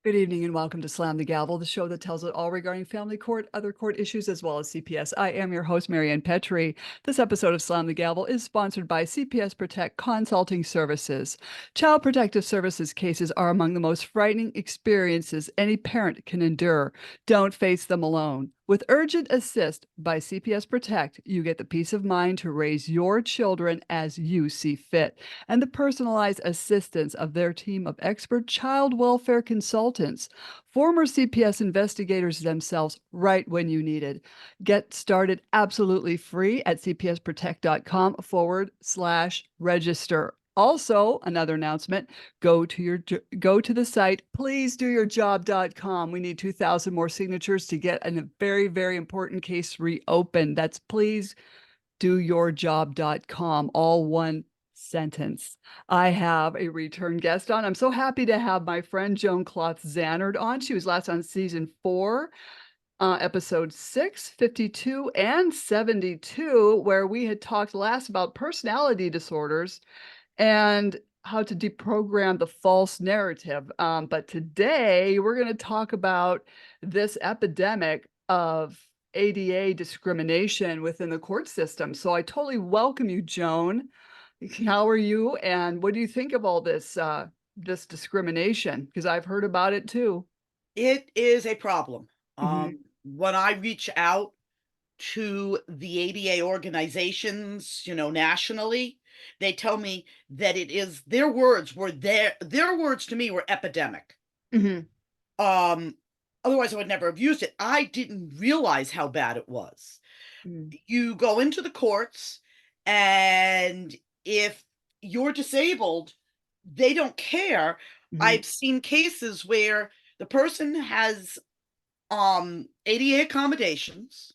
Good evening and welcome to Slam the Gavel, the show that tells it all regarding family court, other court issues, as well as CPS. I am your host, Marianne Petrie. This episode of Slam the Gavel is sponsored by CPS Protect Consulting Services. Child Protective Services cases are among the most frightening experiences any parent can endure. Don't face them alone. With Urgent Assist by CPS Protect, you get the peace of mind to raise your children as you see fit and the personalized assistance of their team of expert child welfare consultants, former CPS investigators themselves, right when you need it. Get started absolutely free at cpsprotect.com/register. Also, another announcement, go to the site, please do your job.com. We need 2,000 more signatures to get a very, very important case reopened. That's please do your job.com, all one sentence. I have a return guest on. I'm so happy to have my friend Joan Kloth-Zanard on. She was last on season 4, episode 6, 52, and 72, where we had talked last about personality disorders and how to deprogram the false narrative. But today we're going to talk about this epidemic of ADA discrimination within the court system. So I totally welcome you, Joan. How are you? And what do you think of all this discrimination? Because I've heard about it too. It is a problem. Mhm. When I reach out to the ADA organizations, nationally, they tell me that it is their words to me were epidemic. Mhm. Um, Otherwise I would never have used it. I didn't realize how bad it was. Mhm. You go into the courts, and if you're disabled, they don't care. Mhm. I've seen cases where the person has ADA accommodations.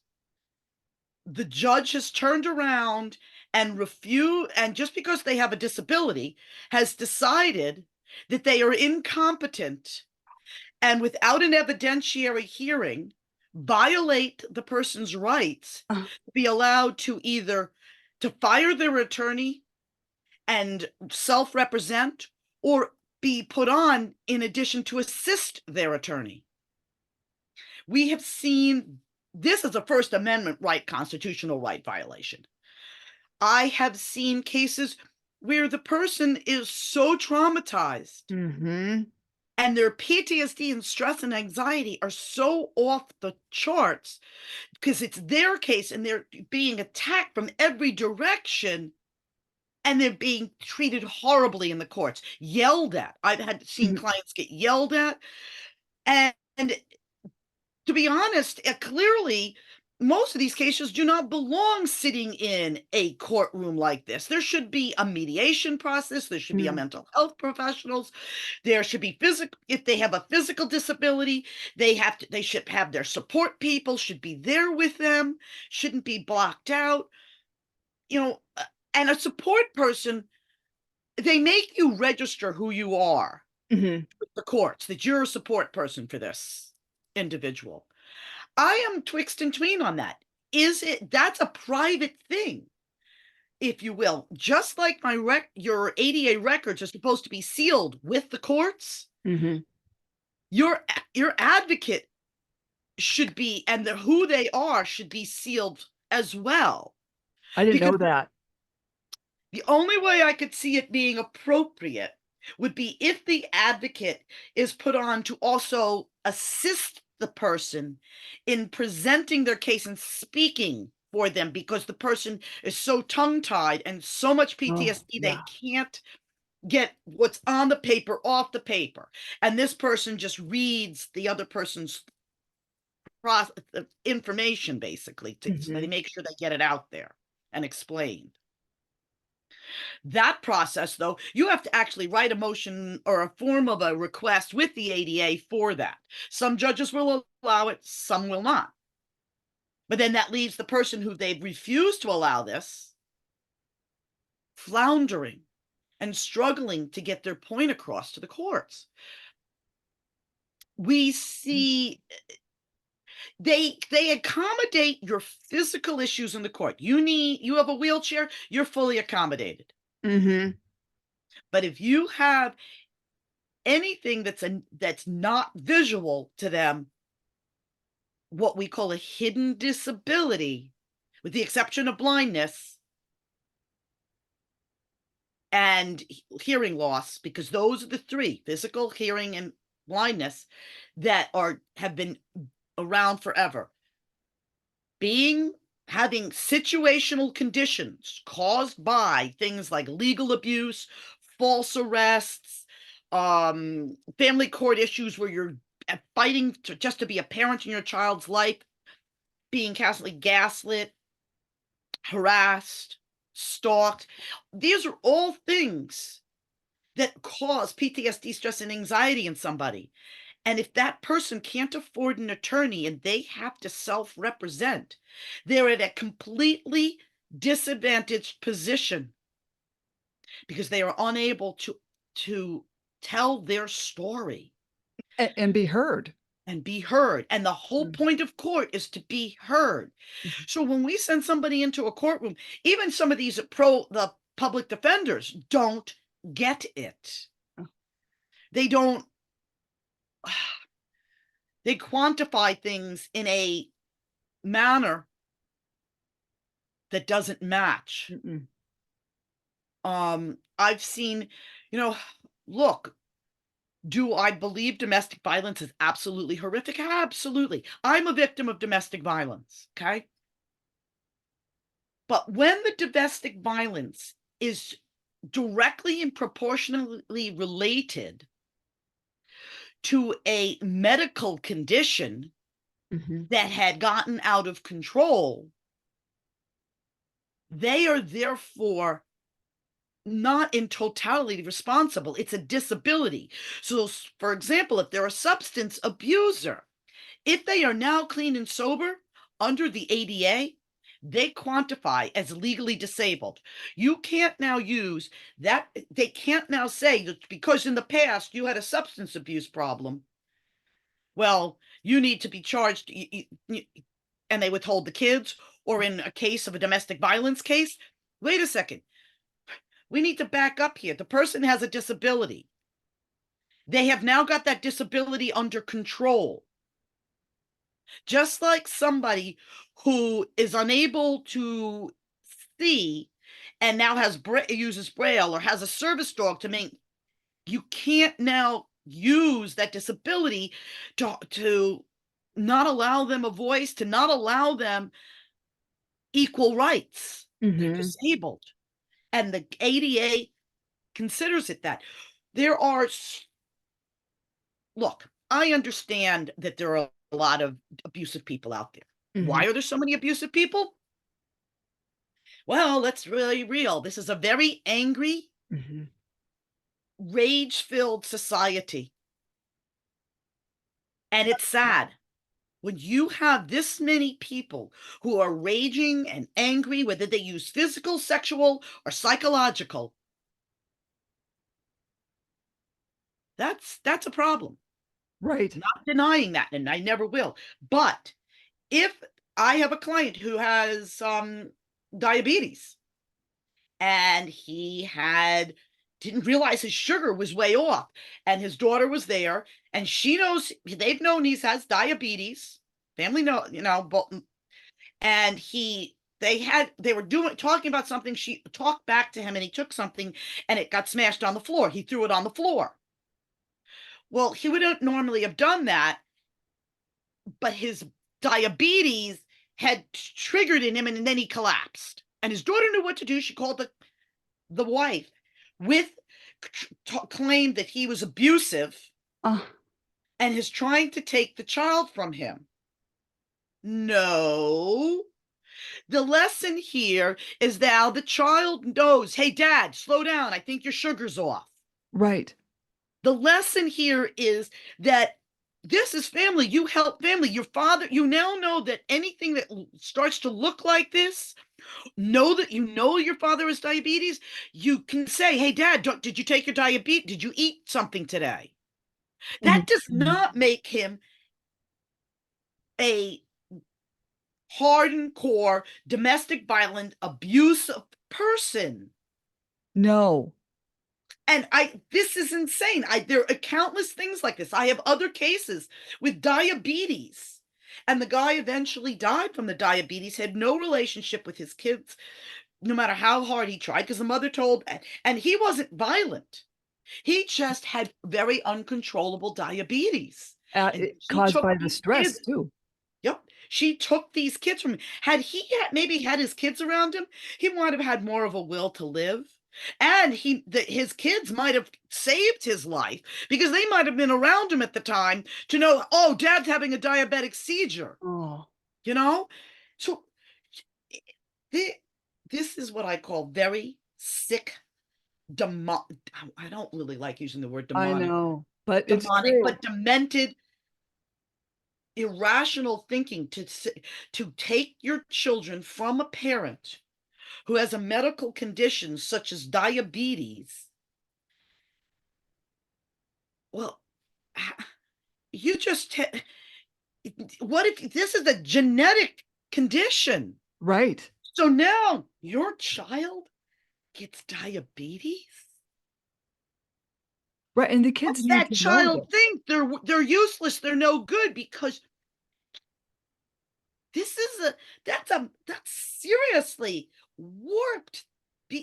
The judge has turned around and refused, and just because they have a disability, has decided that they are incompetent, and without an evidentiary hearing, violate the person's rights Uh, to be allowed to either to fire their attorney and self-represent, or be put on in addition to assist their attorney. We have seen this as a First Amendment right, constitutional right violation. I have seen cases where the person is so traumatized mhm. and their PTSD and stress and anxiety are so off the charts because it's their case and they're being attacked from every direction, and they're being treated horribly in the courts, yelled at. I've had seen Mhm. clients get yelled at, and to be honest, clearly, most of these cases do not belong sitting in a courtroom like this. There should be a mediation process. There should be a Mhm. mental health professionals. There should be physical. If they have a physical disability, they should have their support people should be there with them. Shouldn't be blocked out. You know, and a support person. They make you register who you are Mhm. with the courts, that you're a support person for this individual. I am twixt and tween on that. Is it That's a private thing, if you will. Just like your ADA records are supposed to be sealed with the courts, Mhm. your advocate should be, and who they are should be sealed as well. I didn't Because know that. the only way I could see it being appropriate would be if the advocate is put on to also assist the person in presenting their case and speaking for them, because the person is so tongue-tied and so much Oh, PTSD they yeah. can't get what's on the paper off the paper. And this person just reads the other person's information, basically, so they Mhm. make sure they get it out there and explained. That process, though, you have to actually write a motion or a form of a request with the ADA for that. Some judges will allow it, some will not. But then that leaves the person who they've refused to allow this floundering and struggling to get their point across to the courts. We see they accommodate your physical issues in the court. You have a wheelchair, you're fully accommodated. Mhm. But if you have anything that's not visual to them, what we call a hidden disability, with the exception of blindness and hearing loss, because those are the three: physical, hearing, and blindness, that have been around forever. Having situational conditions caused by things like legal abuse, false arrests, family court issues where you're fighting just to be a parent in your child's life, being constantly gaslit, harassed, stalked. These are all things that cause PTSD, stress, and anxiety in somebody. And if that person can't afford an attorney and they have to self-represent, they're at a completely disadvantaged position because they are unable to tell their story And be heard. and be heard. And the whole point of court is to be heard. Mhm. So when we send somebody into a courtroom, even some of these the public defenders don't get it. Oh. They don't, they quantify things in a manner that doesn't match. Mm-mm. I've seen, look, do I believe domestic violence is absolutely horrific? Absolutely. I'm a victim of domestic violence, okay? But when the domestic violence is directly and proportionally related to a medical condition Mhm. that had gotten out of control, they are therefore not in totality responsible. It's a disability. So, for example, if they're a substance abuser, if they are now clean and sober under the ADA, they quantify as legally disabled. You can't now use that. They can't now say that because in the past you had a substance abuse problem, well, you need to be charged, and they withhold the kids, or in a case of a domestic violence case. Wait a second. We need to back up here. The person has a disability. They have now got that disability under control. Just like somebody who is unable to see and now uses braille or has a service dog to make, you can't now use that disability to not allow them a voice, to not allow them equal rights. They're Mhm. disabled, and the ADA considers it that. There are Look, I understand that there are a lot of abusive people out there. Mhm. Why are there so many abusive people? Well, let's really real. This is a very angry, Mhm. rage-filled society. And it's sad when you have this many people who are raging and angry, whether they use physical, sexual, or psychological. That's a problem. Right. Not denying that, and I never will. But if I have a client who has diabetes, and he had didn't realize his sugar was way off, and his daughter was there, and she knows, they've known he has diabetes, family know, but, and they were talking about something, she talked back to him, and he took something and it got smashed on the floor, he threw it on the floor. Well, he wouldn't normally have done that, but his diabetes had triggered in him, and then he collapsed, and his daughter knew what to do. She called the wife, with claimed that he was abusive Uh, and is trying to take the child from him. No. The lesson here is now the child knows, hey, dad, slow down. I think your sugar's off. right. The lesson here is that this is family. You help family. Your father, you now know that anything that starts to look like this, know that you know your father has diabetes, you can say, hey, dad, did you take your diabetes? Did you eat something today? That Mhm. does not make him a hardened core, domestic violent, abusive person. No. And this is insane. There are countless things like this. I have other cases with diabetes. And the guy eventually died from the diabetes, had no relationship with his kids, no matter how hard he tried, because the mother told, and he wasn't violent. He just had very uncontrollable diabetes. And she Caused took by the these stress kids. too. Yep. She took these kids from him. Had he maybe had his kids around him, he might have had more of a will to live. And his kids might have saved his life because they might have been around him at the time to know, oh, dad's having a diabetic seizure, Oh, you know? So this is what I call very sick, I don't really like using the word I know, but it's demonic, true. but demented, irrational thinking to take your children from a parent who has a medical condition such as diabetes. Well, you just what if this is a genetic condition? Right. So now your child gets diabetes? Right. And the kids What's need that to know child this. think? They're useless, they're no good, because this is that's seriously warped,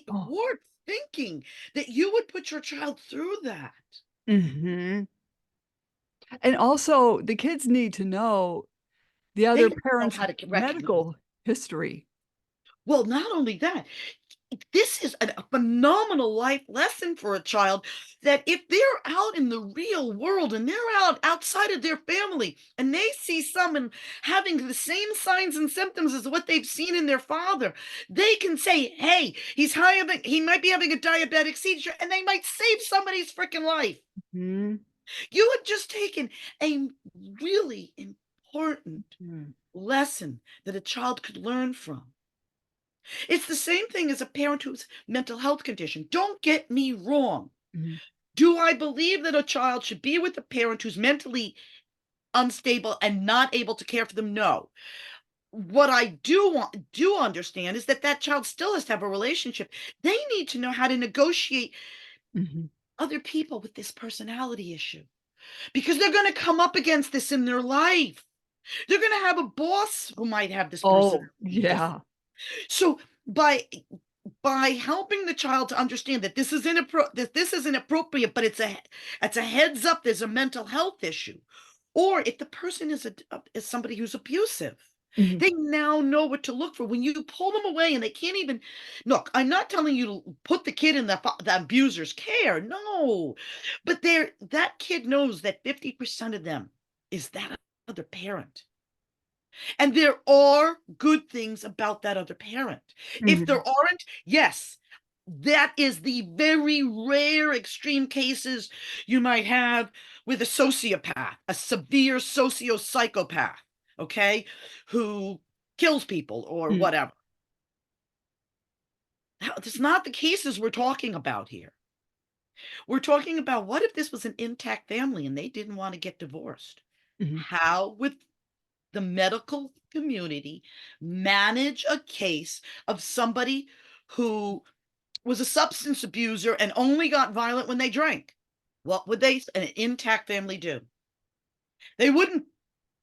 Oh, warped thinking that you would put your child through that. hmm. And also, the kids need to know the They other don't know parent's how to recognize. medical history. Well, not only that, this is a phenomenal life lesson for a child, that if they're out in the real world and they're outside of their family and they see someone having the same signs and symptoms as what they've seen in their father, they can say, hey, he might be having a diabetic seizure, and they might save somebody's freaking life. Mhm. You have just taken a really important Mhm. lesson that a child could learn from. It's the same thing as a parent who's mental health condition. Don't get me wrong. Mhm. Do I believe that a child should be with a parent who's mentally unstable and not able to care for them? No. What I do understand is that that child still has to have a relationship. They need to know how to negotiate Mhm. other people with this personality issue, because they're going to come up against this in their life. They're going to have a boss who might have this Oh, personality issue. yeah. So by helping the child to understand that this is inappropriate, but it's a heads up, there's a mental health issue. Or if the person is somebody who's abusive, Mhm. they now know what to look for. When you pull them away and they can't even look, I'm not telling you to put the kid in the abuser's care, no, but that kid knows that 50% of them is that other parent. And there are good things about that other parent. If there Mhm. aren't, yes, that is the very rare extreme cases you might have with a sociopath, a severe socio-psychopath, okay, who kills people or Mm. whatever. That's not the cases we're talking about here. We're talking about, what if this was an intact family and they didn't want to get divorced? Mhm. How would the medical community manage a case of somebody who was a substance abuser and only got violent when they drank? What would an intact family do? They wouldn't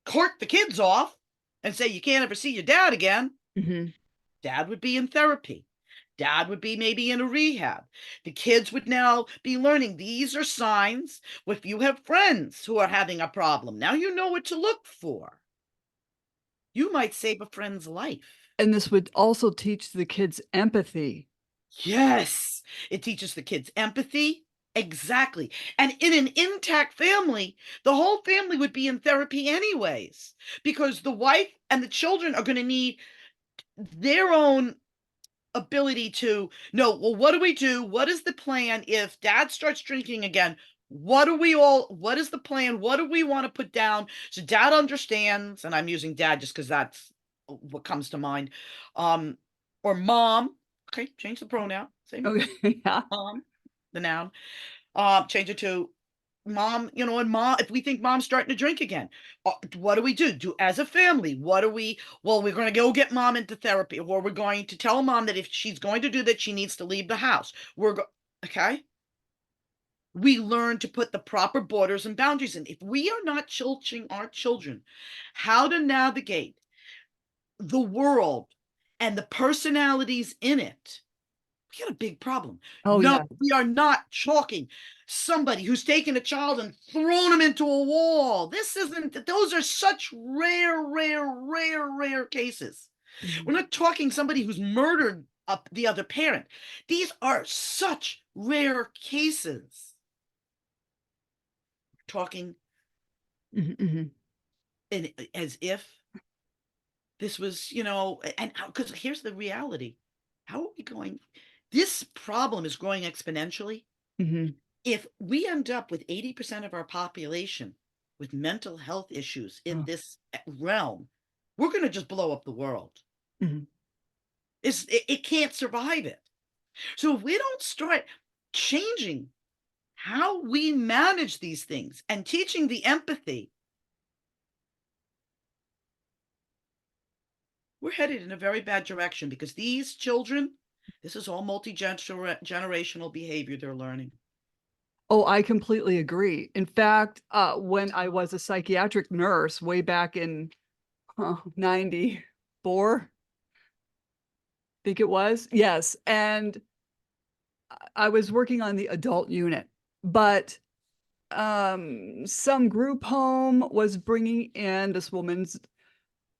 court the kids off and say, you can't ever see your dad again. Mhm. Dad would be in therapy. Dad would be maybe in a rehab. The kids would now be learning, these are signs. If you have friends who are having a problem, now you know what to look for. You might save a friend's life. And this would also teach the kids empathy. Yes, it teaches the kids empathy. Exactly. And in an intact family, the whole family would be in therapy anyways, because the wife and the children are going to need their own ability to know, well, what do we do? What is the plan if dad starts drinking again? What is the plan? What do we want to put down so dad understands? And I'm using dad just because that's what comes to mind. Um, or mom. Okay, change the pronoun. Say Okay, yeah. mom, the noun. Change it to mom, and mom, if we think mom's starting to drink again, what do we do as a family? Well, we're going to go get mom into therapy, or we're going to tell mom that if she's going to do that, she needs to leave the house. Okay. We learn to put the proper borders and boundaries in. If we are not teaching our children how to navigate the world and the personalities in it, we got a big problem. Oh, No, yeah. we are not chalking somebody who's taken a child and thrown them into a wall. This isn't, those are such rare cases. Mhm. We're not talking somebody who's murdered up the other parent. These are such rare cases. We're talking Mhm, mhm, as if this was, and because here's the reality. How are we going? This problem is growing exponentially. mhm. If we end up with 80% of our population with mental health issues in Oh, this realm, we're going to just blow up the world. mhm. It can't survive it. So if we don't start changing how we manage these things and teaching the empathy, we're headed in a very bad direction because these children, this is all multi-generational behavior they're learning. Oh, I completely agree. In fact, when I was a psychiatric nurse way back in 94, I think it was. Yes. And I was working on the adult unit, but some group home was bringing in this woman's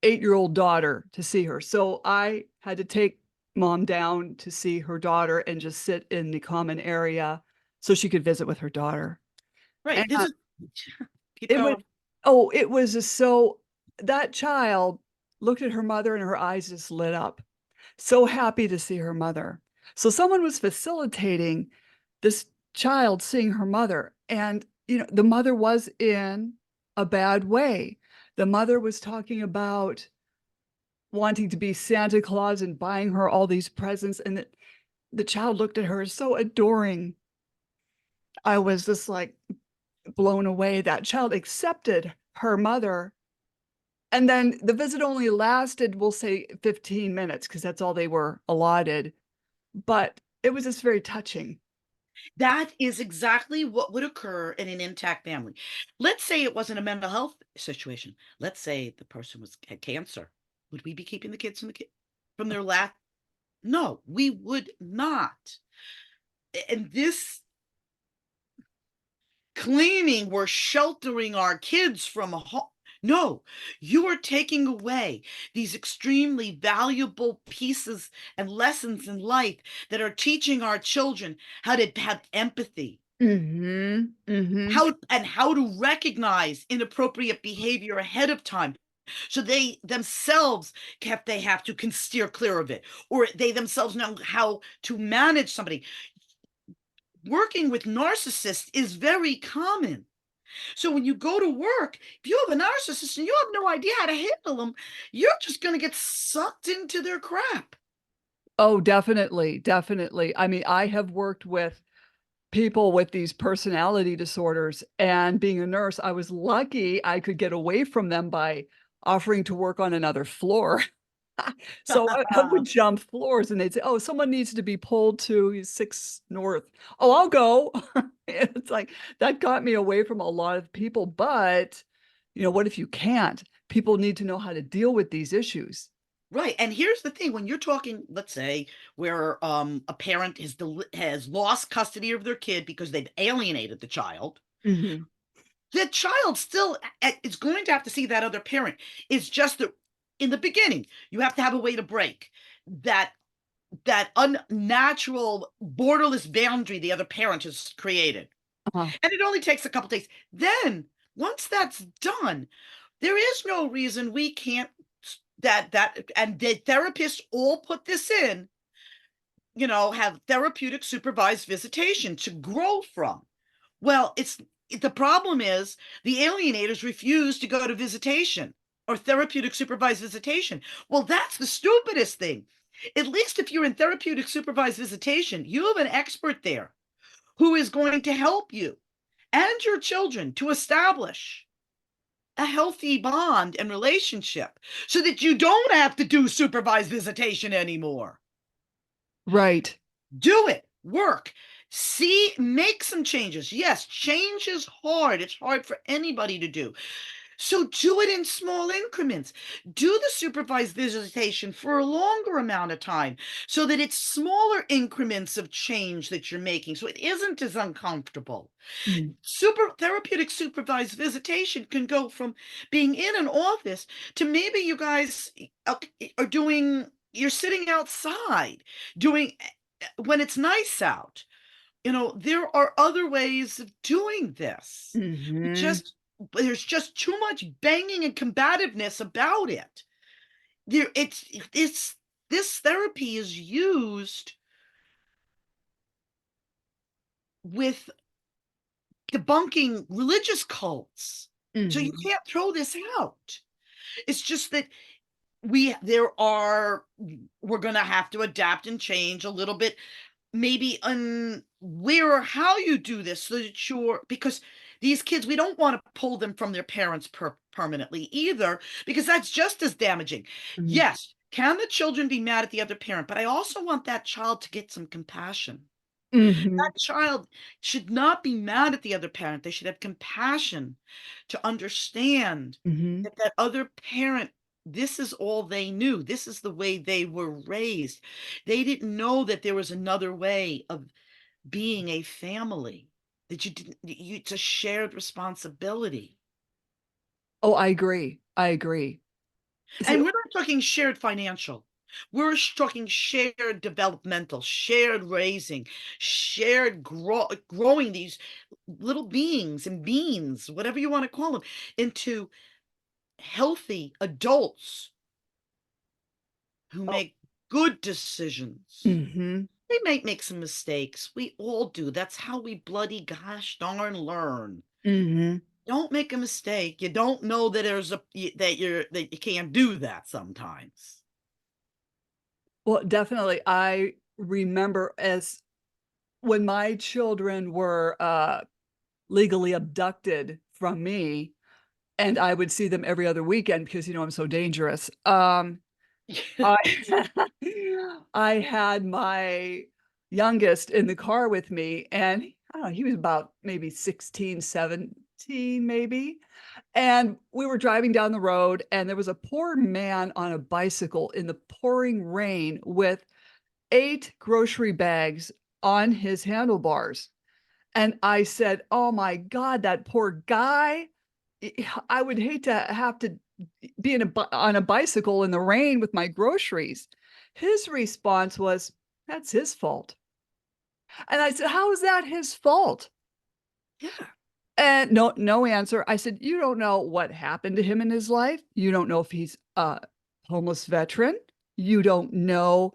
8-year-old daughter to see her. So I had to take mom down to see her daughter and just sit in the common area so she could visit with her daughter. And Right. This is keep it was, going. oh, it was just so, that child looked at her mother and her eyes just lit up. So happy to see her mother. So someone was facilitating this child seeing her mother. And, the mother was in a bad way. The mother was talking about wanting to be Santa Claus and buying her all these presents. And the child looked at her so adoring. I was just like blown away. That child accepted her mother. And then the visit only lasted, we'll say 15 minutes, because that's all they were allotted. But it was just very touching. That is exactly what would occur in an intact family. Let's say it wasn't a mental health situation. Let's say the person had cancer. Would we be keeping the kids from their lap? No, we would not. And this claiming we're sheltering our kids from a home. No, you are taking away these extremely valuable pieces and lessons in life that are teaching our children how to have empathy, Mhm, mhm. how to recognize inappropriate behavior ahead of time, so they themselves have to can steer clear of it, or they themselves know how to manage somebody. Working with narcissists is very common. So when you go to work, if you have a narcissist and you have no idea how to handle them, you're just going to get sucked into their crap. Oh, definitely, definitely. I mean, I have worked with people with these personality disorders, and being a nurse, I was lucky I could get away from them by offering to work on another floor. So I would jump floors and they'd say, "Oh, someone needs to be pulled to 6 North." "Oh, I'll go." It's like, that got me away from a lot of people, but, what if you can't? People need to know how to deal with these issues. Right. And here's the thing, when you're talking, let's say, where a parent has lost custody of their kid because they've alienated Mhm. the child still is going to have to see that other parent. It's just that in the beginning, you have to have a way to break that unnatural borderless boundary the other parent has created. Uh-huh. And it only takes a couple days. Then once that's done, there is no reason we can't and the therapists all put this in, have therapeutic supervised visitation to grow from. Well, the problem is the alienators refuse to go to visitation or therapeutic supervised visitation. Well, that's the stupidest thing. At least if you're in therapeutic supervised visitation, you have an expert there who is going to help you and your children to establish a healthy bond and relationship so that you don't have to do supervised visitation anymore. Right. Do it, work. See, make some changes. Yes, change is hard. It's hard for anybody to do. So do it in small increments. Do the supervised visitation for a longer amount of time so that it's smaller increments of change that you're making. So it isn't as uncomfortable. Mm. Super therapeutic supervised visitation can go from being in an office to maybe you guys are doing, you're sitting outside doing when it's nice out. There are other ways of doing this. We Mhm. just There's just too much banging and combativeness about it. There it's This therapy is used with debunking religious cults. So you Mhm. can't throw this out. It's just that we there are we're going to have to adapt and change a little bit, maybe on where or how you do this so that you're, because these kids, we don't want to pull them from their parents permanently either, because that's just as damaging. Mhm. Yes, can the children be mad at the other parent, but I also want that child to get some compassion. Mhm. That child should not be mad at the other parent. They should have compassion to understand Mhm. that that other parent, this is all they knew. This is the way they were raised. They didn't know that there was another way of being a family, that you didn't, it's a shared responsibility. Oh, I agree. I agree. See, And we're not talking shared financial. We're talking shared developmental, shared raising, shared growing these little beings and beings, whatever you want to call them, into healthy adults who oh, make good decisions. mhm. They might make some mistakes. We all do. That's how we bloody gosh darn learn. Mhm. Don't make a mistake. You don't know that that you can't do that sometimes. Well, definitely. I remember as when my children were, legally abducted from me, and I would see them every other weekend because, I'm so dangerous. I I had my youngest in the car with me, and I don't know, he was about maybe 16, 17, maybe, and we were driving down the road, and there was a poor man on a bicycle in the pouring rain with 8 grocery bags on his handlebars, and I said, "Oh my god, that poor guy. I would hate to have to be on a bicycle in the rain with my groceries." His response was, "That's his fault." And I said, "How is that his fault?" Yeah. And no answer. I said, "You don't know what happened to him in his life. You don't know if he's a homeless veteran. You don't know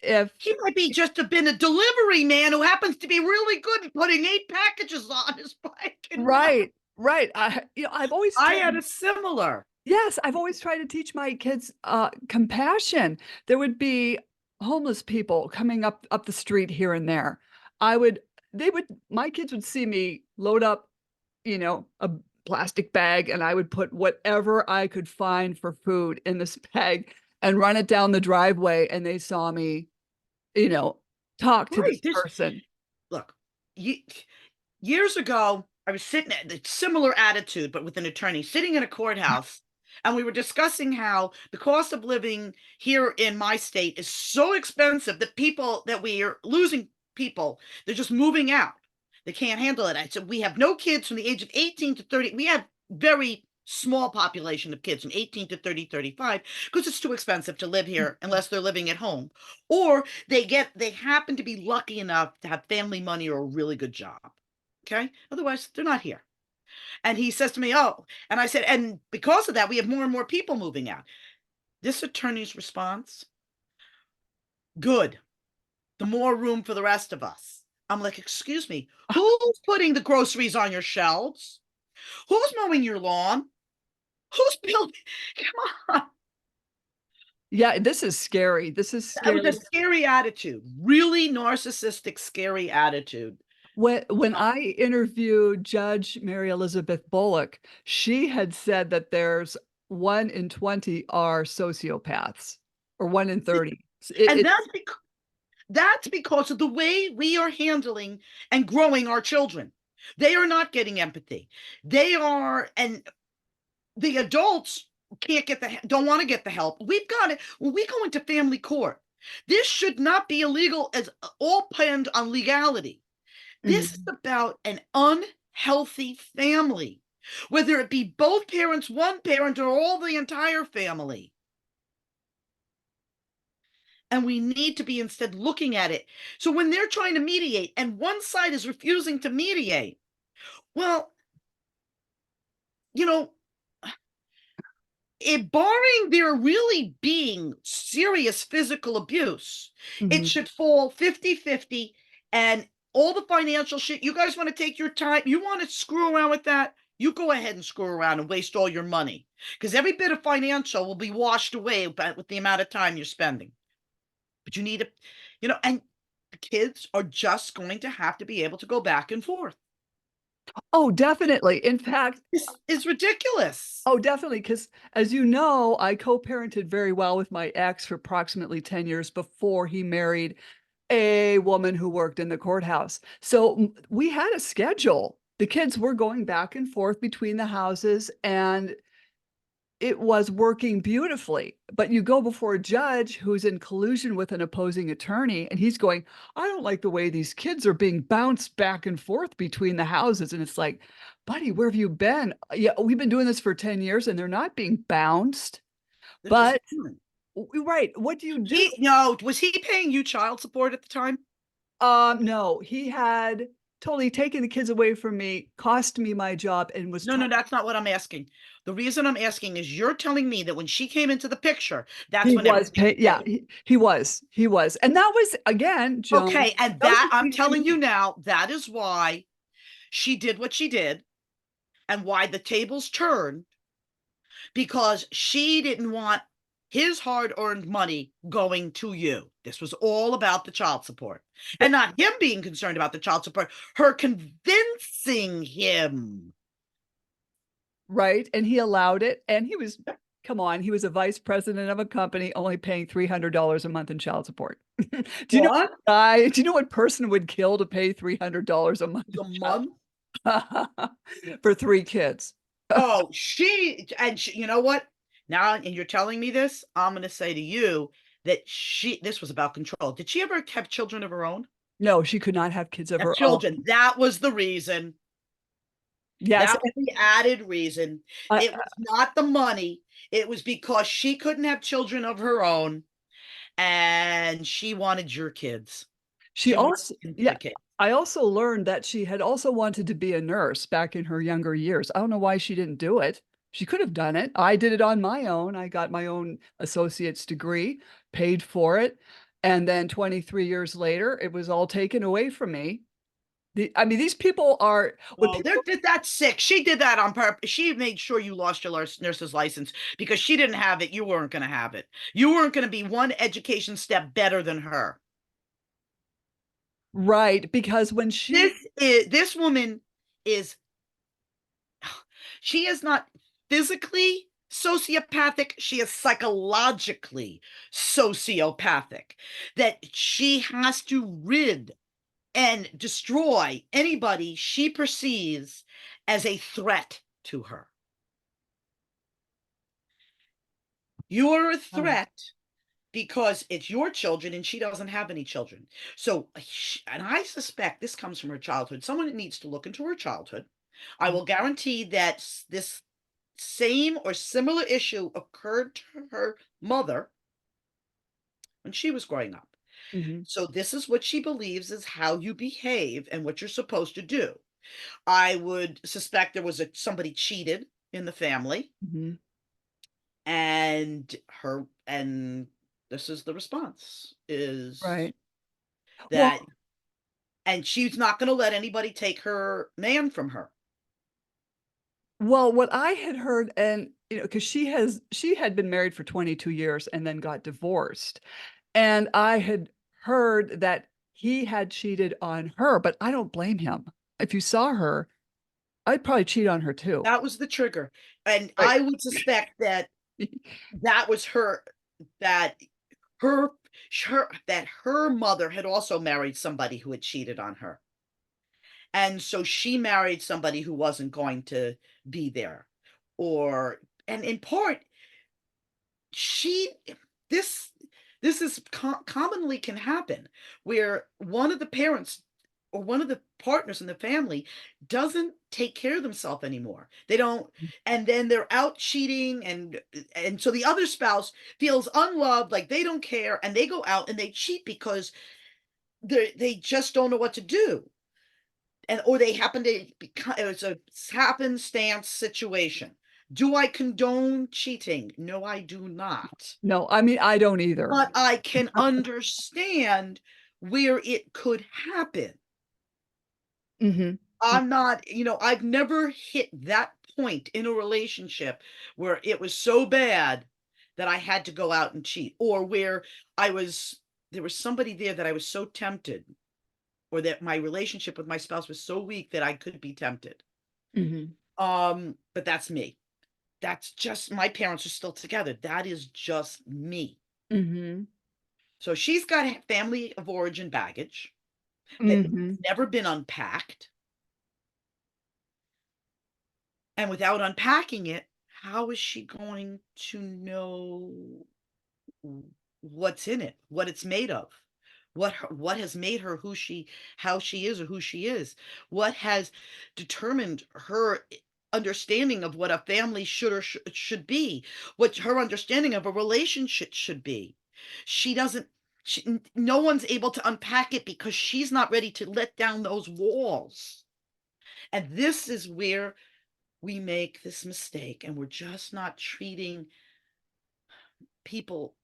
if." He might be just have been a delivery man who happens to be really good at putting 8 packages on his bike and run. Right, right. I've always I tried. had a similar. Yes, I've always tried to teach my kids, compassion. There would be homeless people coming up the street here and there. I would they would My kids would see me load up, a plastic bag, and I would put whatever I could find for food in this bag and run it down the driveway, and they saw me, you know, talk to Right. this person. Look, ye years ago, I was sitting at a similar attitude, but with an attorney, sitting in a courthouse, and we were discussing how the cost of living here in my state is so expensive that we are losing people. They're just moving out. They can't handle it. I said, we have no kids from the age of 18 to 30. We have very small population of kids from 18 to 30, 35, because it's too expensive to live here unless they're living at home. Or they happen to be lucky enough to have family money or a really good job. Okay. Otherwise, they're not here. And he says to me, "Oh," and I said, "And because of that, we have more and more people moving out." This attorney's response, "Good. The more room for the rest of us." I'm like, "Excuse me, who's putting the groceries on your shelves? Who's mowing your lawn? Who's building?" Come on. Yeah, this is scary. This is That was a scary. scary attitude, really narcissistic, scary attitude. When I interviewed Judge Mary Elizabeth Bullock, she had said that there's 1 in 20 are sociopaths, or 1 in 30. And It's That's because of the way we are handling and growing our children. They are not getting empathy. They are, and the adults can't get don't want to get the help. We've got it. When we go into family court, this should not be illegal as all pinned on legality. This is Mhm. about an unhealthy family, whether it be both parents, one parent, or all the entire family. And we need to be instead looking at it. So when they're trying to mediate and one side is refusing to mediate, well, you know, barring there really being serious physical abuse, it Mhm. should fall 50-50, and all the financial shit, you guys want to take your time, you want to screw around with that, you go ahead and screw around and waste all your money, because every bit of financial will be washed away with the amount of time you're spending. But you need to, and the kids are just going to have to be able to go back and forth. Oh, definitely. In fact, This is ridiculous. oh, definitely. Because as you know, I co-parented very well with my ex for approximately 10 years before he married a woman who worked in the courthouse. So we had a schedule. The kids were going back and forth between the houses, and it was working beautifully. But you go before a judge who's in collusion with an opposing attorney, and he's going, I don't like the way these kids are being bounced back and forth between the houses. And it's like, buddy, where have you been? Yeah, we've been doing this for 10 years and they're not being bounced. They're just But right, what do you do? he no, was he paying you child support at the time? No, he had totally taken the kids away from me, cost me my job, and was No, trying. no, that's not what I'm asking. The reason I'm asking is you're telling me that when she came into the picture, that's He when was everything pay yeah, changed. he was, and that was again, Joan, Okay, and that was that I'm between him telling and you me. now, that is why she did what she did and why the tables turned, because she didn't want his hard-earned money going to you. This was all about the child support. And Th not him being concerned about the child support, her convincing him. right, and he allowed it, and he was come on, he was a vice president of a company only paying $300 a month in child support. Do you know What? do you know what person would kill to pay $300 a month in A child month? for 3 kids? Oh, you know what? Now, and you're telling me this, I'm going to say to you that this was about control. Did she ever have children of her own? No, she could not have kids of Have her own. children. That was the reason. Yes, That was the added reason. I It was not the money. It was because she couldn't have children of her own and she wanted your kids. she She wanted also the yeah, kids. I also learned that she had also wanted to be a nurse back in her younger years. I don't know why she didn't do it. She could have done it. I did it on my own. I got my own associate's degree, paid for it, and then 23 years later, it was all taken away from me. I mean, these people are what Oh, people that's sick. She did that on purpose. She made sure you lost your nurse's license because she didn't have it. You weren't going to have it. You weren't going to be one education step better than her. right, because when This woman is she is not physically sociopathic, she is psychologically sociopathic, that she has to rid and destroy anybody she perceives as a threat to her. You're a uh, threat because it's your children and she doesn't have any children. So, and I suspect this comes from her childhood. Someone needs to look into her childhood. I will guarantee that this same or similar issue occurred to her mother when she was growing up. mhm, So this is what she believes is how you behave and what you're supposed to do. I would suspect there was somebody cheated in the family, mhm, and this is the response is right. Well that, and she's not going to let anybody take her man from her. Well, what I had heard and, because she had been married for 22 years and then got divorced, and I had heard that he had cheated on her, but I don't blame him. If you saw her, I'd probably cheat on her too. That was the trigger. And Right. I would suspect that that was her, that her, her mother had also married somebody who had cheated on her. And so she married somebody who wasn't going to be there. And in part, she, this, this is commonly can happen where one of the parents or one of the partners in the family doesn't take care of themselves anymore. They don't, and then they're out cheating, and so the other spouse feels unloved, like they don't care, and they go out and they cheat because they just don't know what to do. And or they happen to become, it's a happenstance situation. Do I condone cheating? No, I do not. No, I mean, I don't either. But I can understand where it could happen. Mhm. I'm not, I've never hit that point in a relationship where it was so bad that I had to go out and cheat, or where there was somebody there that I was so tempted, or that my relationship with my spouse was so weak that I could be tempted. Mhm. But that's me. That's just, my parents are still together. That is just me. Mhm. So she's got a family of origin baggage that Mhm. never been unpacked. And without unpacking it, how is she going to know what's in it, what it's made of? What has made her how she is, or who she is? What has determined her understanding of what a family should or should be? What her understanding of a relationship should be? She doesn't no one's able to unpack it because she's not ready to let down those walls. And this is where we make this mistake, and we're just not treating people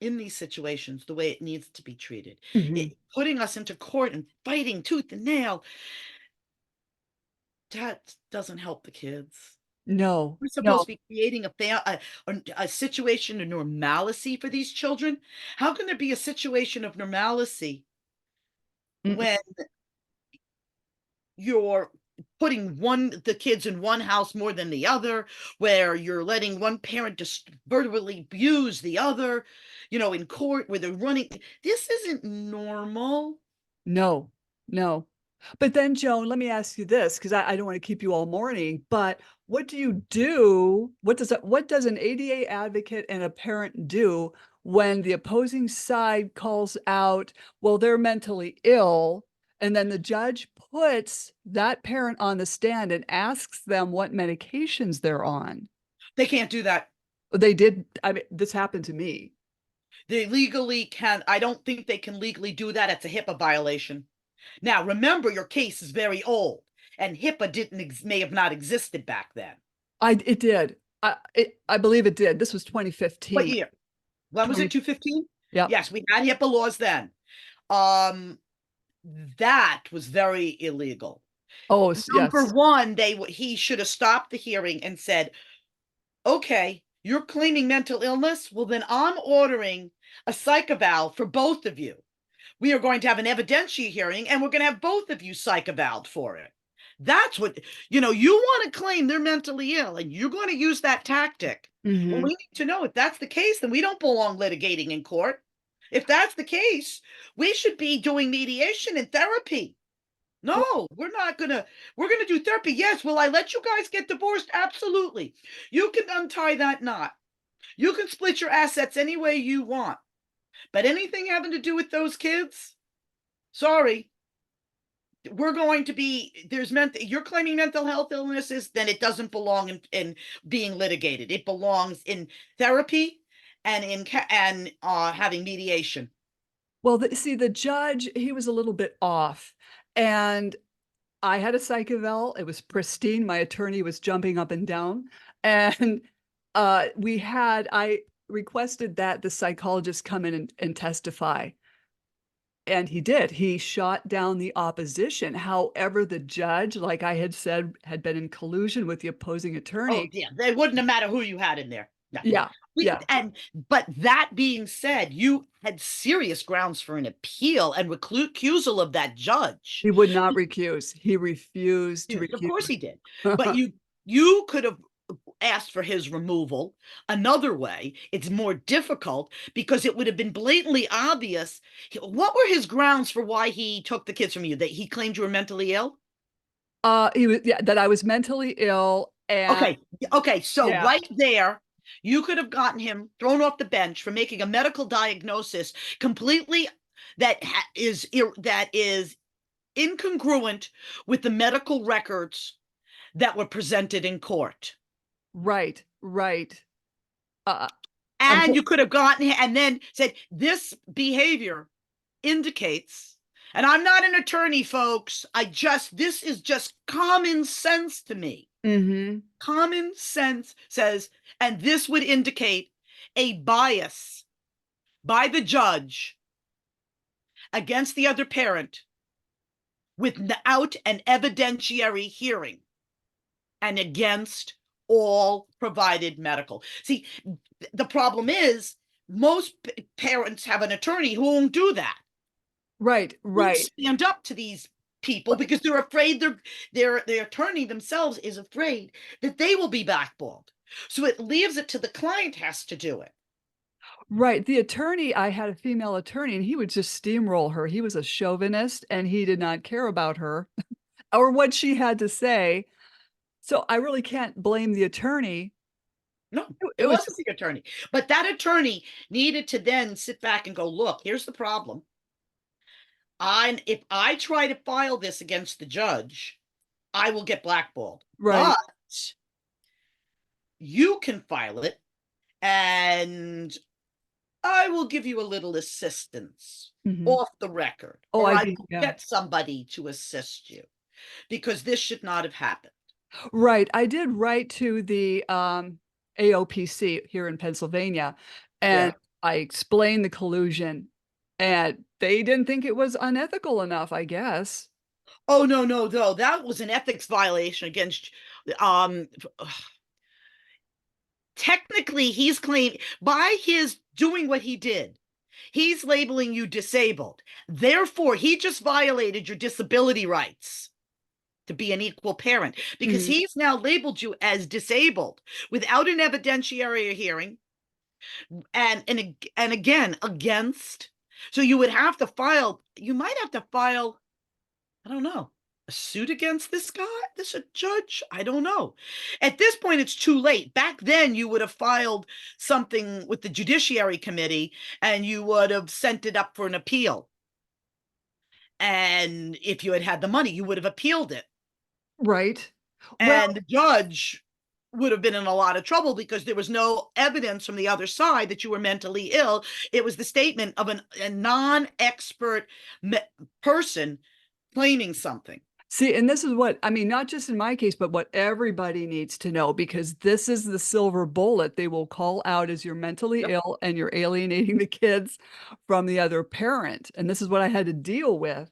in these situations the way it needs to be treated. Mhm. Putting us into court and fighting tooth and nail, that doesn't help the kids. No, We're supposed no. to be creating a situation of normalcy for these children. How can there be a situation of normalcy Mm-mm. when you're putting the kids in one house more than the other, where you're letting one parent just verbally abuse the other, in court where they're running? This isn't normal. No, no. But then, Joan, let me ask you this, because I don't want to keep you all morning, but what do you do? What does an ADA advocate and a parent do when the opposing side calls out, well, they're mentally ill, and then the judge puts that parent on the stand and asks them what medications they're on? They can't do that. They did. I mean, this happened to me. They legally can. I don't think they can legally do that. It's a HIPAA violation. Now, remember, your case is very old, and HIPAA may have not existed back then. It did. I believe it did. This was What 2015. year? When was it? 20, 2015? yeah. Yes, we had HIPAA laws then. Um, that was very illegal. Oh, Number yes. one, he should have stopped the hearing and said, "Okay, you're claiming mental illness. Well, then I'm ordering a psych eval for both of you. We are going to have an evidentiary hearing, and we're going to have both of you psych evaled for it." That's what, you want to claim they're mentally ill, and you're going to use that tactic. Well, Hmm. we need to know, if that's the case, then we don't belong litigating in court. If that's the case, we should be doing mediation and therapy. Well, No, we're going to do therapy. Yes. Will I let you guys get divorced? Absolutely. You can untie that knot. You can split your assets any way you want. But anything having to do with those kids, sorry, we're going to be, you're claiming mental health illnesses, then it doesn't belong in being litigated. It belongs in therapy and having mediation. well, see, the judge, he was a little bit off. And I had a psych eval. It was pristine. My attorney was jumping up and down. And I requested that the psychologist come in and testify. And he did. He shot down the opposition. However, the judge, like I had said, had been in collusion with the opposing Oh attorney. yeah, it wouldn't have mattered who you had in there. No. Yeah, yeah. But that being said, you had serious grounds for an appeal and recusal of that judge. He would not recuse. He refused to Of course recuse. he did. But you could have. asked for his removal. Another way, it's more difficult because it would have been blatantly obvious. What were his grounds for why he took the kids from you? That he claimed you were mentally ill? He was, yeah, that I was mentally ill, and Okay. Okay. So yeah, right there, you could have gotten him thrown off the bench for making a medical diagnosis completely that is incongruent with the medical records that were presented in court. right, right. Uh, And you could have gotten and then said this behavior indicates, and I'm not an attorney, folks. This is just common sense to me. mm-hmm. Common sense says, and this would indicate a bias by the judge against the other parent without an evidentiary hearing and against all provided medical. See, the problem is most parents have an attorney who won't do that. Right, Won't right. stand up to these people because they're afraid their attorney themselves is afraid that they will be blackballed. So it leaves it to the client has to do it. Right. The attorney, I had a female attorney and he would just steamroll her. He was a chauvinist and he did not care about her or what she had to say. So I really can't blame the attorney. No, It it was wasn't just the attorney. But that attorney needed to then sit back and go, look, here's the problem. If I try to file this against the judge, I will get blackballed. right. But you can file it and I will give you a little assistance Mhm. off the record, Oh, or I I did. will Yeah. get somebody to assist you because this should not have happened. Right. I did write to the AOPC here in Pennsylvania and Yeah. I explained the collusion and they didn't think it was unethical enough, I guess. Oh, no, no, no. That was an ethics violation against um technically he's claiming by his doing what he did, he's labeling you disabled. Therefore, he just violated your disability rights to be an equal parent because Mhm. he's now labeled you as disabled without an evidentiary hearing and again against. So you might have to file, I don't know, a suit against this guy, this a judge? I don't know. At this point, it's too late. Back then, you would have filed something with the Judiciary Committee and you would have sent it up for an appeal. And if you had had the money, you would have appealed it. Right. Well, And the judge would have been in a lot of trouble because there was no evidence from the other side that you were mentally ill. It was the statement of a non-expert person claiming something. see, and this is what I mean, not just in my case, but what everybody needs to know because this is the silver bullet. They will call out as you're mentally Yep. ill and you're alienating the kids from the other parent. And this is what I had to deal with.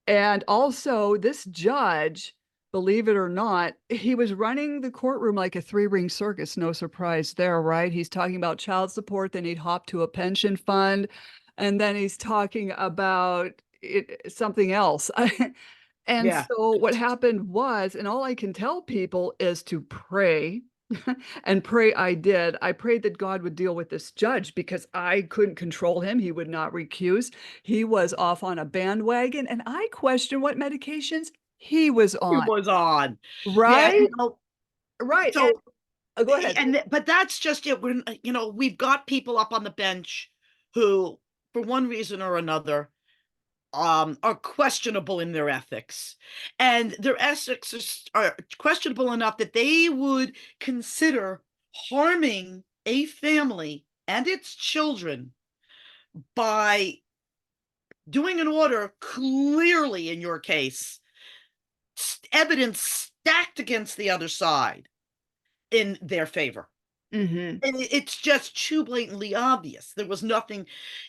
And also, this judge, believe it or not, he was running the courtroom like a three-ring circus. No surprise there, right? He's talking about child support, then he'd hop to a pension fund, and then he's talking about something else. And Yeah. so what happened was, and all I can tell people is to pray. And pray I did. I prayed that God would deal with this judge because I couldn't control him. He would not recuse. He was off on a bandwagon, and I questioned what medications he was It on. was on. Yeah, Right? Right. And so oh, go ahead. but that's just it. We've got people up on the bench who, for one reason or another, are questionable in their ethics. And their ethics are questionable enough that they would consider harming a family and its children by doing an order clearly in your case, evidence stacked against the other side in their favor. Mhm. And it's just too blatantly obvious. There was nothing,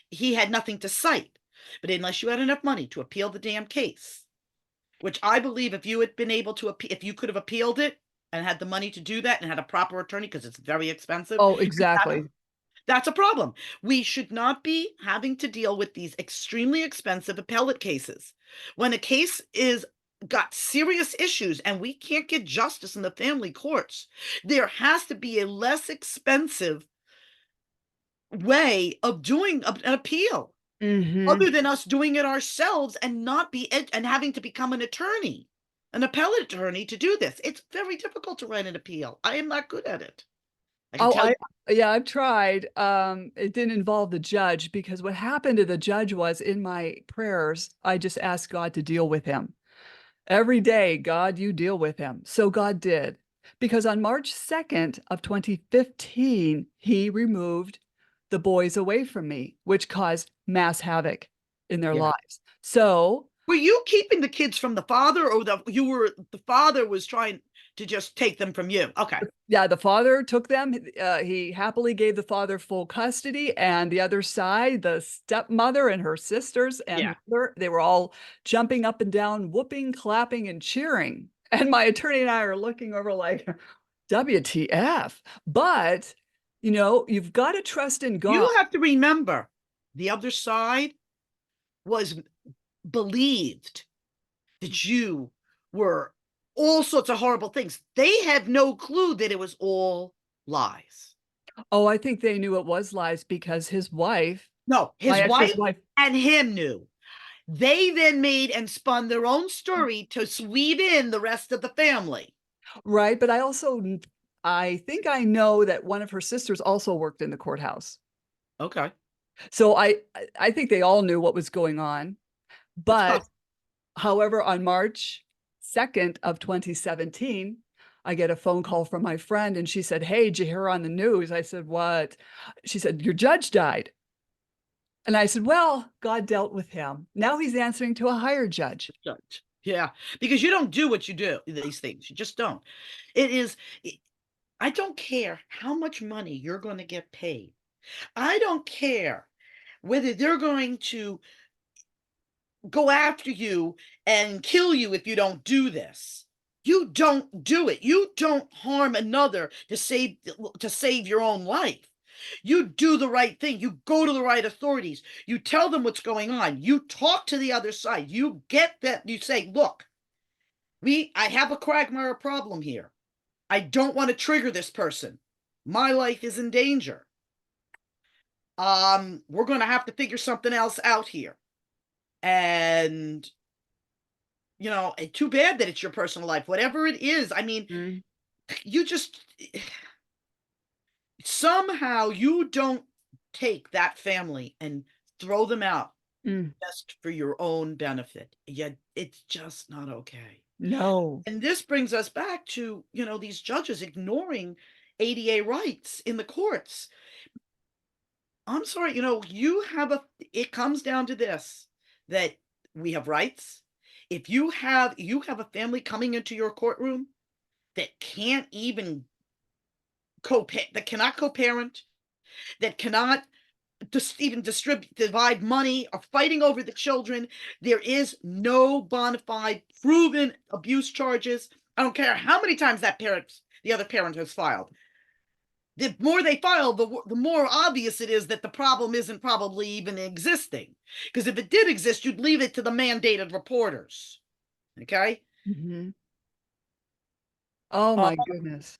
he had nothing to cite. But unless you had enough money to appeal the damn case, which I believe if you had been able to appeal, if you could have appealed it and had the money to do that and had a proper attorney, because it's very expensive, Oh, exactly. that's a problem. We should not be having to deal with these extremely expensive appellate cases. When a case is got serious issues and we can't get justice in the family courts, there has to be a less expensive way of doing an appeal Hmm. other than us doing it ourselves and not be and having to become an attorney, an appellate attorney to do this. It's very difficult to write an appeal. I am not good at it. I can Oh, tell you. yeah, I've tried. It didn't involve the judge because what happened to the judge was in my prayers, I just asked God to deal with him. Every day, God, you deal with him. So God did. Because on March 2nd of 2015, he removed the boys away from me, which caused mass havoc in their Yeah. lives. So Were you keeping the kids from the father, or the father was trying to just take them from you? Okay. yeah, the father took them. He happily gave the father full custody, and the other side, the stepmother and her sisters and Yeah. mother, they were all jumping up and down, whooping, clapping, and cheering. And my attorney and I are looking over like, WTF? But, you've got to trust in God. You have to remember the other side was believed that you were all sorts of horrible things. They have no clue that it was all lies. Oh, I think they knew it was lies because his wife, No, my his ex's wife wife, and him knew. They then made and spun their own story to weave in the rest of the family. right? But I think I know that one of her sisters also worked in the courthouse. Okay. So I think they all knew what was going on. It's But possible. however, on March 2nd of 2017, I get a phone call from my friend and she said, "Hey, did you hear on the news?" I said, "What?" She said, "Your judge died." And I said, "Well, God dealt with him. Now he's answering to a higher judge." Judge. Yeah, because you don't do what you do, these things. You just don't. It is, I don't care how much money you're going to get paid. I don't care whether they're going to go after you and kill you if you don't do this. You don't do it. You don't harm another to save your own life. You do the right thing. You go to the right authorities. You tell them what's going on. You talk to the other side. You get that. You say, "Look, I have a quagmire problem here. I don't want to trigger this person. My life is in danger. We're going to have to figure something else out here." And too bad that it's your personal life. Whatever it is, I mean, Mm, you just somehow you don't take that family and throw them out mm, just for your own benefit. Yet it's just not okay. no. And this brings us back to, these judges ignoring ADA rights in the courts. I'm sorry, it comes down to this, that we have rights. If you have a family coming into your courtroom that can't even that cannot co-parent, that cannot even divide money, or fighting over the children, there is no bona fide proven abuse charges. I don't care how many times the other parent has filed. The more they file, the more obvious it is that the problem isn't probably even existing. Because if it did exist, you'd leave it to the mandated reporters. Okay? Mhm. Oh Uh, my goodness.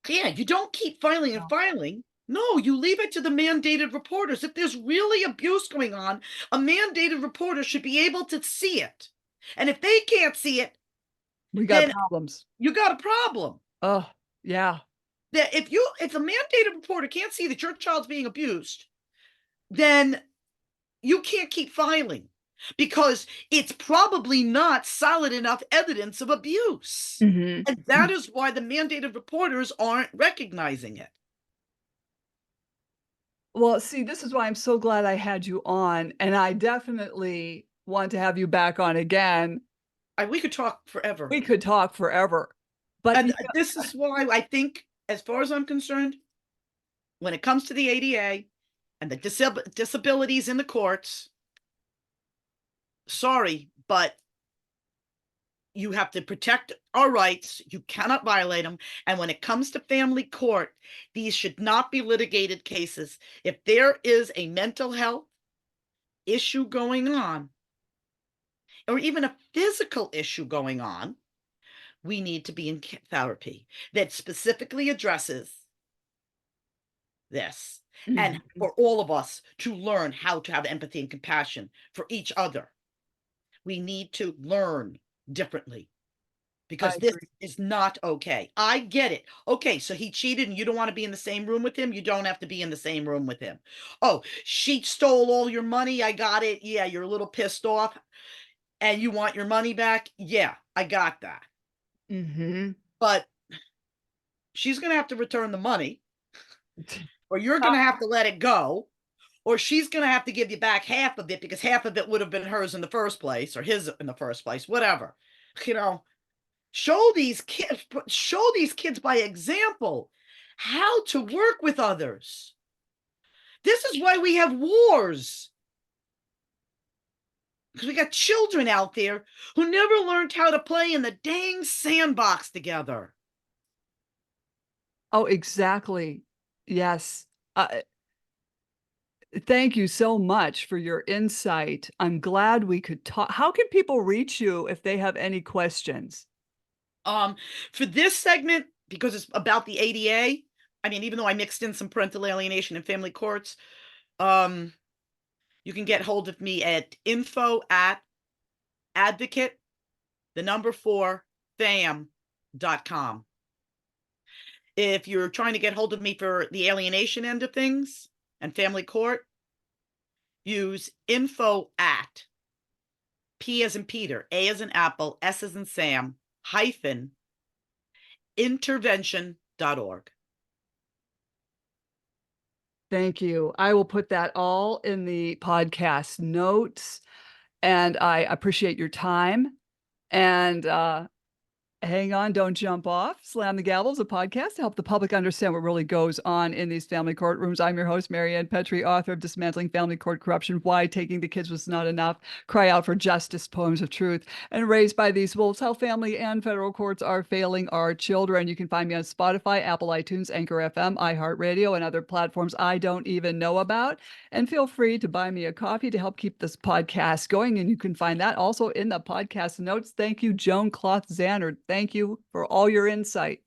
yeah, you don't keep filing and Wow. filing. No, you leave it to the mandated reporters. If there's really abuse going on, a mandated reporter should be able to see it. And if they can't see it, We got then problems. you got a problem. Oh, yeah. That if a mandated reporter can't see that your child's being abused, then you can't keep filing, because it's probably not solid enough evidence of abuse. Mhm. And that is why the mandated reporters aren't recognizing it. Well, see, this is why I'm so glad I had you on, and I definitely want to have you back on again. We could talk forever. We could talk forever. But And this is why I think, as far as I'm concerned, when it comes to the ADA and the disabilities in the courts, sorry, but you have to protect our rights. You cannot violate them. And when it comes to family court, these should not be litigated cases. If there is a mental health issue going on, or even a physical issue going on, we need to be in therapy that specifically addresses this. And Mhm. for all of us to learn how to have empathy and compassion for each other, we need to learn differently, I because this agree. is not okay. I get it. Okay, so he cheated and you don't want to be in the same room with him. You don't have to be in the same room with him. Oh, she stole all your money. I got it. Yeah, you're a little pissed off and you want your money back. Yeah, I got that. Mhm. But she's going to have to return the money, or you're going Uh, to have to let it go, or she's going to have to give you back half of it because half of it would have been hers in the first place, or his in the first place, whatever. You know, show these kids by example how to work with others. This is why we have wars, because we got children out there who never learned how to play in the dang sandbox together. oh, exactly. Yes. Uh, Thank you so much for your insight. I'm glad we could talk. How can people reach you if they have any questions? um for this segment, because it's about the ADA, I mean, even though I mixed in some parental alienation and family courts, um you can get hold of me at info@advocate, the number 4 fam.com. If you're trying to get hold of me for the alienation end of things and family court, use info at P as in Peter, A as in Apple, S as in Sam, hyphen intervention.org. Thank you. I will put that all in the podcast notes, and I appreciate your time. And hang on, don't jump off. Slam the Gavel is a podcast to help the public understand what really goes on in these family courtrooms. I'm your host, Marianne Petrie, author of Dismantling Family Court Corruption, Why Taking the Kids Was Not Enough, Cry Out for Justice, Poems of Truth, and Raised by These Wolves, How Family and Federal Courts Are Failing Our Children. You can find me on Spotify, Apple iTunes, Anchor FM, iHeartRadio, and other platforms I don't even know about. And feel free to buy me a coffee to help keep this podcast going. And you can find that also in the podcast notes. Thank you, Joan Kloth-Zanard. Thank you for all your insight.